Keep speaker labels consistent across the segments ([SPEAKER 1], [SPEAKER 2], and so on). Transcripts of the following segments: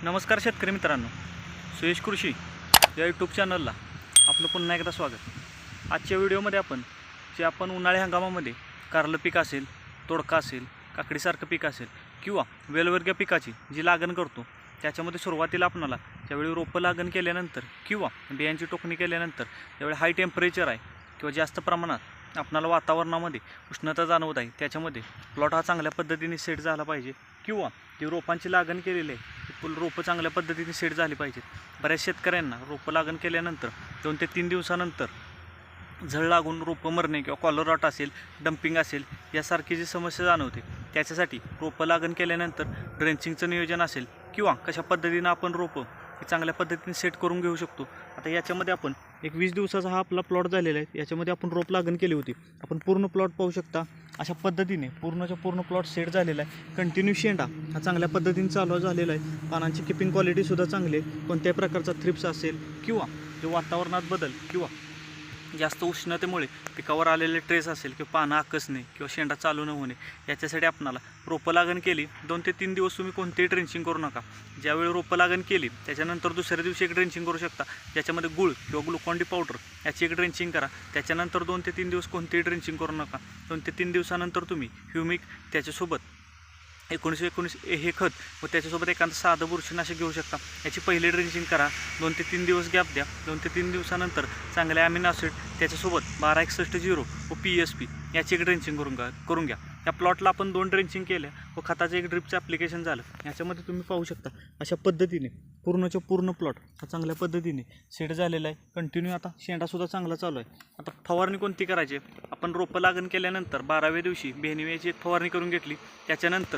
[SPEAKER 1] नमस्कार शेतकरी मित्रांनो, सुयश कृषी या यूट्यूब चॅनलला आपलं पुन्हा एकदा स्वागत। आजच्या व्हिडिओमध्ये आपण उन्हाळी हंगामामध्ये कारलं पीक असेल, तोडका असेल, काकडीसारखं पीक असेल किंवा वेलवर्गीय पिकाची जी लागण करतो त्याच्यामध्ये सुरुवातीला आपणाला ज्यावेळी रोपं लागण केल्यानंतर किंवा बियांची टोकणी केल्यानंतर ज्यावेळी हाय टेम्परेचर आहे किंवा जास्त प्रमाणात आपणाला वातावरणामध्ये उष्णता जाणवत आहे त्याच्यामध्ये प्लॉट हा चांगल्या पद्धतीने सेट झाला पाहिजे किंवा जी रोपांची लागण केलेली आहे रोपं चांगल्या पद्धतीने सेट झाली पाहिजेत। बऱ्याच शेतकऱ्यांना रोपं लागण केल्यानंतर 2 ते 3 दिवसानंतर झळ लागून रोपं मरणे किंवा कॉलर रॉट असेल, डंपिंग असेल यासारखी जी समस्या जाणवते त्याच्यासाठी रोपं लागण केल्यानंतर ड्रेंचिंगचं नियोजन असेल किंवा कशा पद्धतीनं आपण रोपं हे चांगल्या पद्धतीने सेट करून घेऊ शकतो। आता याच्यामध्ये आपण एक 20 दिवसाचा हा आपला प्लॉट झालेला आहे, याच्यामध्ये आपण रोप लागण केली होती। आपण पूर्ण प्लॉट पाहू शकता, अशा पद्धतीने पूर्णच्या पूर्ण प्लॉट सेट झालेला आहे। कंटिन्यू शेंडा हा चांगल्या पद्धतीने चालू झालेला आहे। पानांची किपिंग क्वालिटीसुद्धा चांगली आहे। कोणत्याही प्रकारचा थ्रिप्स असेल किंवा जो वातावरणात बदल किंवा जास्त उष्णतेमुळे पिकावर आलेले ट्रेस असेल किंवा पानं आकसणे किंवा शेंडा चालू न होणे याच्यासाठी आपणाला रोपं लागण केली 2 ते 3 दिवस तुम्ही कोणतेही ड्रेंचिंग करू नका। ज्यावेळी रोपं लागण केली त्याच्यानंतर दुसऱ्या दिवशी एक ड्रेंचिंग करू शकता, ज्याच्यामध्ये गुळ किंवा ग्लुकॉन डी पावडर याची एक ड्रेंचिंग करा। त्याच्यानंतर 2 ते 3 दिवस कोणतेही ड्रेंचिंग करू नका। 2 ते 3 दिवसानंतर तुम्ही ह्युमिक त्याच्यासोबत 19-19 हे खत व त्याच्यासोबत एखादं साधं बुरशीनाशक घेऊ शकता। याची पहिली ड्रेंचिंग करा, 2 ते 3 दिवस गॅप द्या। 2 ते 3 दिवसानंतर चांगले अमिनो ॲसिड त्याच्यासोबत 1261 व PSP याची एक ड्रेंचिंग करून घ्या। या प्लॉटला आपण 2 ड्रेंचिंग केल्या व खताचं एक ड्रिपचं ॲप्लिकेशन झालं। याच्यामध्ये तुम्ही पाहू शकता अशा पद्धतीने पूर्णच्या पूर्ण प्लॉट हा चांगल्या पद्धतीने सेट झालेला आहे। कंटिन्यू आता शेंडासुद्धा चांगला चालू आहे। आता फवारणी कोणती करायची, आपण रोपं लागण केल्यानंतर 12व्या दिवशी बेनिवियाची एक फवारणी करून घेतली। त्याच्यानंतर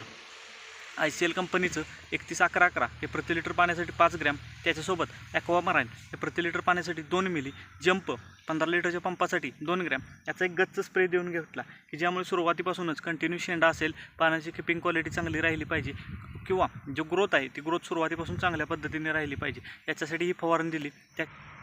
[SPEAKER 1] ICL कंपनीचं 3111 हे प्रति लिटर पाण्यासाठी 5 ग्रॅम, त्याच्यासोबत ॲक्वामाराइन हे प्रति लिटर पाण्यासाठी 2 मिली, जंप 15 लिटरच्या पंपासाठी 2 ग्रॅम याचा एक गच्च स्प्रे देऊन घेतला की ज्यामुळे सुरुवातीपासूनच कंटिन्यू शेंडा असेल, पाण्याची किपिंग क्वालिटी चांगली राहिली पाहिजे किंवा जो ग्रोथ आहे ती ग्रोथ सुरुवातीपासून चांगल्या पद्धतीने राहिली पाहिजे याच्यासाठी ही फवारणी दिली।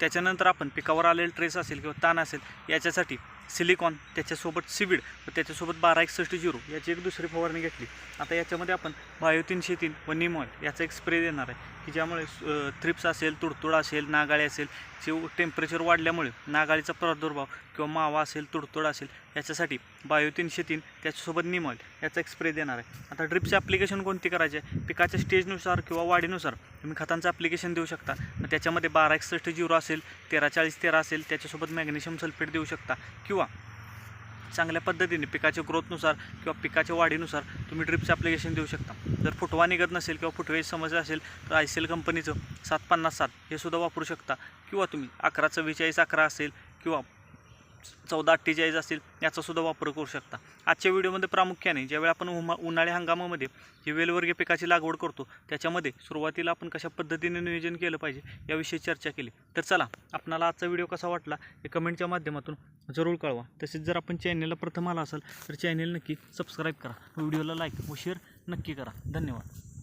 [SPEAKER 1] त्याच्यानंतर आपण पिकावर आलेले ट्रेस असेल किंवा ताण असेल याच्यासाठी सिलिकॉन त्याच्यासोबत सीविड व त्याच्यासोबत 1261 याची एक दुसरी फवारणी घेतली। आता याच्यामध्ये आपण बायो 303 व नीम ऑइल याचा एक स्प्रे देणार आहे की ज्यामुळे थ्रिप्स असेल, तुडतुड असेल, नागाळी असेल, जे टेम्परेचर वाढल्यामुळे नागाळीचा प्रादुर्भाव किंवा मावा असेल, तुडतुड असेल याच्यासाठी बायो 303 त्याच्यासोबत नीम ऑइल याचा एक स्प्रे देणार आहे। आता ड्रिपचं ॲप्लिकेशन कोणती करायचे आहे, पिकाच्या स्टेजनुसार किंवा वाढीनुसार तुम्ही खतांचं ॲप्लिकेशन देऊ शकता। त्याच्यामध्ये 1261 असेल, 1340-13 असेल, त्याच्यासोबत मॅग्नेशियम सल्फेट देऊ शकता किंवा चांगल्या पद्धतीने पिकाच्या ग्रोथनुसार किंवा पिकाच्या वाढीनुसार तुम्ही ड्रिपचं ॲप्लिकेशन देऊ शकता। जर फुटवा निघत नसेल किंवा फुटव्याची समस्या असेल तर ICL कंपनीचं 757 हे सुद्धा वापरू शकता किंवा तुम्ही 1144-11 असेल किंवा 1448 असेल याचासुद्धा वापर करू शकता। आजच्या व्हिडिओमध्ये प्रामुख्याने ज्यावेळी आपण उन्हाळी हंगामामध्ये जे वेलवर्गीय पिकाची लागवड करतो त्याच्यामध्ये सुरुवातीला आपण कशा पद्धतीने नियोजन केलं पाहिजे याविषयी चर्चा केली। तर चला, आपणाला आजचा व्हिडिओ कसा वाटला हे कमेंटच्या माध्यमातून जरूर कळवा। तसेच जर आपण चॅनलला प्रथम आला असाल तर चॅनल नक्की सबस्क्राईब करा, व्हिडिओला लाईक व शेअर नक्की करा। धन्यवाद।